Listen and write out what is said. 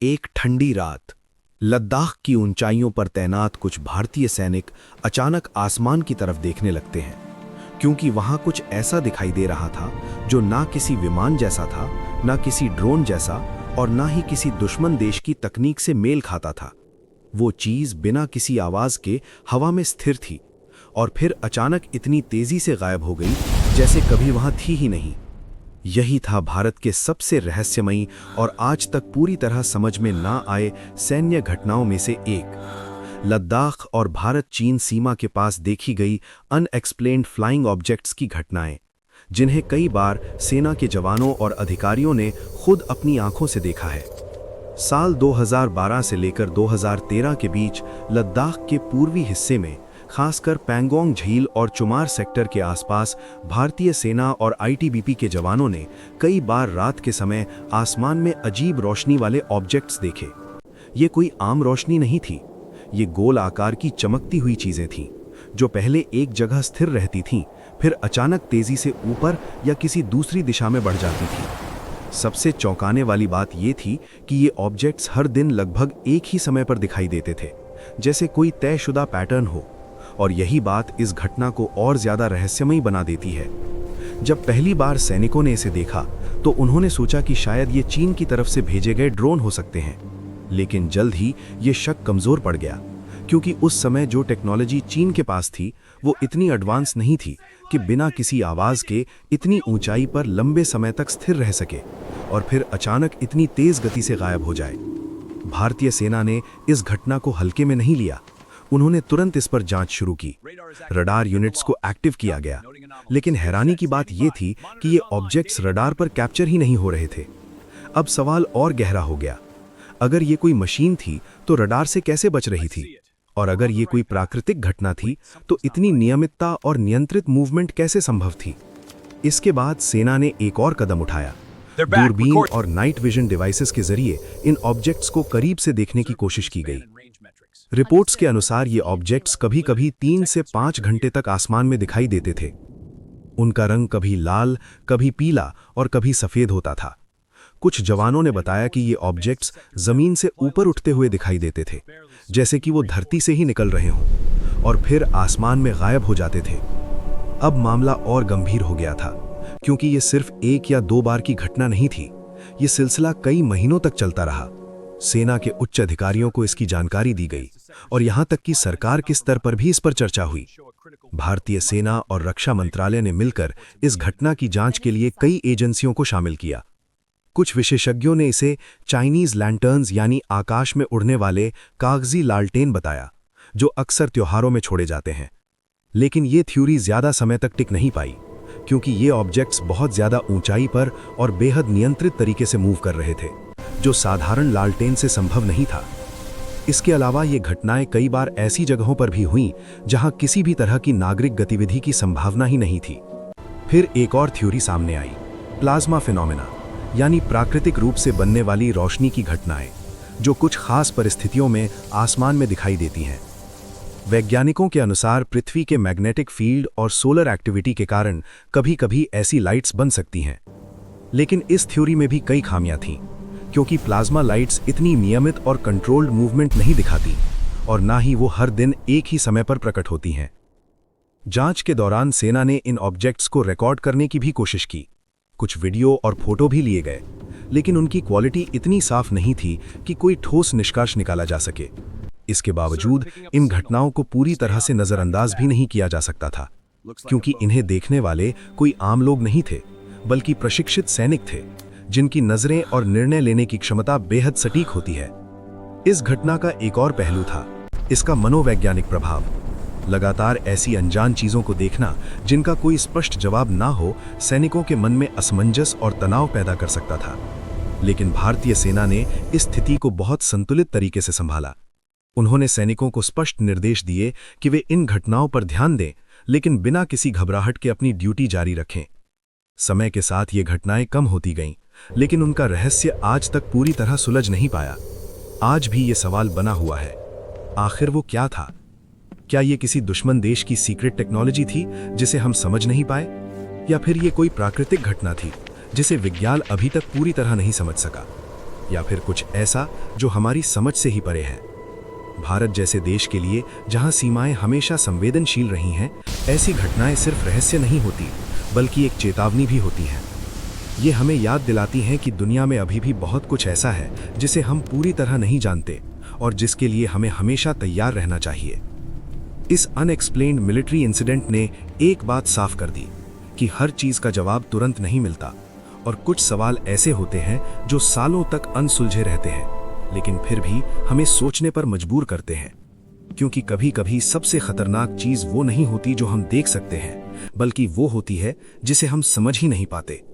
एक ठंडी रात लद्दाख की ऊंचाइयों पर तैनात कुछ भारतीय सैनिक अचानक आसमान की तरफ देखने लगते हैं, क्योंकि वहां कुछ ऐसा दिखाई दे रहा था जो ना किसी विमान जैसा था, ना किसी ड्रोन जैसा और ना ही किसी दुश्मन देश की तकनीक से मेल खाता था। वो चीज बिना किसी आवाज के हवा में स्थिर थी और फिर अचानक इतनी तेजी से गायब हो गई जैसे कभी वहां थी ही नहीं। यही था भारत के सबसे रहस्यमयी और आज तक पूरी तरह समझ में ना आए सैन्य घटनाओं में से एक। लद्दाख और भारत चीन सीमा के पास देखी गई अनएक्सप्लेन्ड फ्लाइंग ऑब्जेक्ट्स की घटनाएं, जिन्हें कई बार सेना के जवानों और अधिकारियों ने खुद अपनी आंखों से देखा है। साल 2012 से लेकर 2013 के बीच लद्दाख के पूर्वी हिस्से में, खासकर पैंगोंग झील और चुमार सेक्टर के आसपास भारतीय सेना और आईटीबीपी के जवानों ने कई बार रात के समय आसमान में अजीब रोशनी वाले ऑब्जेक्ट्स देखे। ये कोई आम रोशनी नहीं थी, ये गोल आकार की चमकती हुई चीजें थीं, जो पहले एक जगह स्थिर रहती थीं, फिर अचानक तेजी से ऊपर या किसी दूसरी दिशा में बढ़ जाती थीं। सबसे चौंकाने वाली बात ये थी कि ये ऑब्जेक्ट्स हर दिन लगभग एक ही समय पर दिखाई देते थे, जैसे कोई तयशुदा पैटर्न हो। और यही बात इस घटना को और ज्यादा रहस्यमयी बना देती है। जब पहली बार सैनिकों ने इसे देखा तो उन्होंने सोचा कि शायद ये चीन की तरफ से भेजे गए ड्रोन हो सकते हैं, लेकिन जल्द ही ये शक कमजोर पड़ गया, क्योंकि उस समय जो टेक्नोलॉजी चीन के पास थी वो इतनी एडवांस नहीं थी कि बिना किसी आवाज के इतनी ऊंचाई पर लंबे समय तक स्थिर रह सके और फिर अचानक इतनी तेज गति से गायब हो जाए। भारतीय सेना ने इस घटना को हल्के में नहीं लिया। उन्होंने तुरंत इस पर जांच शुरू की। रडार यूनिट्स को एक्टिव किया गया, लेकिन हैरानी की बात यह थी कि ये ऑब्जेक्ट्स रडार पर कैप्चर ही नहीं हो रहे थे। अब सवाल और गहरा हो गया। अगर ये कोई मशीन थी तो रडार से कैसे बच रही थी? और अगर ये कोई प्राकृतिक घटना थी तो इतनी नियमितता और नियंत्रित मूवमेंट कैसे संभव थी? इसके बाद सेना ने एक और कदम उठाया। दूरबीन और नाइट विजन डिवाइसेस के जरिए इन ऑब्जेक्ट्स को करीब से देखने की कोशिश की गई। रिपोर्ट्स के अनुसार ये ऑब्जेक्ट्स कभी-कभी 3 से 5 घंटे तक आसमान में दिखाई देते थे। उनका रंग कभी लाल, कभी पीला और कभी सफेद होता था। कुछ जवानों ने बताया कि ये ऑब्जेक्ट्स जमीन से ऊपर उठते हुए दिखाई देते थे, जैसे कि वो धरती से ही निकल रहे हों, और फिर आसमान में गायब हो जाते थे। अब मामला और गंभीर हो गया था, क्योंकि ये सिर्फ 1 या 2 बार की घटना नहीं थी। ये सिलसिला कई महीनों तक चलता रहा। सेना के उच्च अधिकारियों को इसकी जानकारी दी गई और यहां तक कि सरकार के स्तर पर भी इस पर चर्चा हुई। भारतीय सेना और रक्षा मंत्रालय ने मिलकर इस घटना की जांच के लिए कई एजेंसियों को शामिल किया। कुछ विशेषज्ञों ने इसे चाइनीज लैंटर्न्स यानी आकाश में उड़ने वाले कागजी लालटेन बताया, जो अक्सर त्योहारों में छोड़े जाते हैं। लेकिन ये थ्योरी ज्यादा समय तक टिक नहीं पाई, क्योंकि ये ऑब्जेक्ट्स बहुत ज्यादा ऊंचाई पर और बेहद नियंत्रित तरीके से मूव कर रहे थे, जो साधारण लालटेन से संभव नहीं था। इसके अलावा ये घटनाएं कई बार ऐसी जगहों पर भी हुईं जहां किसी भी तरह की नागरिक गतिविधि की संभावना ही नहीं थी। फिर एक और थ्योरी सामने आई, प्लाज्मा फिनोमेना, यानी प्राकृतिक रूप से बनने वाली रोशनी की घटनाएं, जो कुछ खास परिस्थितियों में आसमान में दिखाई देती हैं। वैज्ञानिकों के अनुसार पृथ्वी के मैग्नेटिक फील्ड और सोलर एक्टिविटी के कारण कभी-कभी ऐसी लाइट्स बन सकती हैं। लेकिन इस थ्योरी में भी कई खामियां थीं, क्योंकि प्लाज्मा लाइट्स इतनी नियमित और कंट्रोल्ड मूवमेंट नहीं दिखाती और ना ही वो हर दिन एक ही समय पर प्रकट होती हैं। जांच के दौरान सेना ने इन ऑब्जेक्ट्स को रिकॉर्ड करने की भी कोशिश की। कुछ वीडियो और फोटो भी लिए गए, लेकिन उनकी क्वालिटी इतनी साफ नहीं थी कि कोई ठोस निष्कर्ष निकाला जा सके। इसके बावजूद इन घटनाओं को पूरी तरह से नजरअंदाज भी नहीं किया जा सकता था, क्योंकि इन्हें देखने वाले कोई आम लोग नहीं थे, बल्कि प्रशिक्षित सैनिक थे, जिनकी नजरें और निर्णय लेने की क्षमता बेहद सटीक होती है। इस घटना का एक और पहलू था इसका मनोवैज्ञानिक प्रभाव। लगातार ऐसी अनजान चीजों को देखना, जिनका कोई स्पष्ट जवाब ना हो, सैनिकों के मन में असमंजस और तनाव पैदा कर सकता था। लेकिन भारतीय सेना ने इस स्थिति को बहुत संतुलित तरीके से संभाला। उन्होंने सैनिकों को स्पष्ट निर्देश दिए कि वे इन घटनाओं पर ध्यान दें, लेकिन बिना किसी घबराहट के अपनी ड्यूटी जारी रखें। समय के साथ ये घटनाएं कम होती गईं, लेकिन उनका रहस्य आज तक पूरी तरह सुलझ नहीं पाया। आज भी ये सवाल बना हुआ है, आखिर वो क्या था? क्या ये किसी दुश्मन देश की सीक्रेट टेक्नोलॉजी थी जिसे हम समझ नहीं पाए, या फिर ये कोई प्राकृतिक घटना थी जिसे विज्ञान अभी तक पूरी तरह नहीं समझ सका? या फिर कुछ ऐसा जो हमारी समझ से ही परे है। भारत जैसे देश के लिए जहां सीमाएं हमेशा संवेदनशील रही हैं, ऐसी घटनाएं सिर्फ रहस्य नहीं होती बल्कि एक चेतावनी भी होती हैं। ये हमें याद दिलाती हैं कि दुनिया में अभी भी बहुत कुछ ऐसा है जिसे हम पूरी तरह नहीं जानते और जिसके लिए हमें हमेशा तैयार रहना चाहिए। इस अनएक्सप्लेन्ड मिलिट्री इंसिडेंट ने एक बात साफ कर दी कि हर चीज का जवाब तुरंत नहीं मिलता और कुछ सवाल ऐसे होते हैं जो सालों तक अनसुलझे रहते हैं, लेकिन फिर भी हमें सोचने पर मजबूर करते हैं। क्योंकि कभी कभी सबसे खतरनाक चीज वो नहीं होती जो हम देख सकते हैं, बल्कि वो होती है जिसे हम समझ ही नहीं पाते।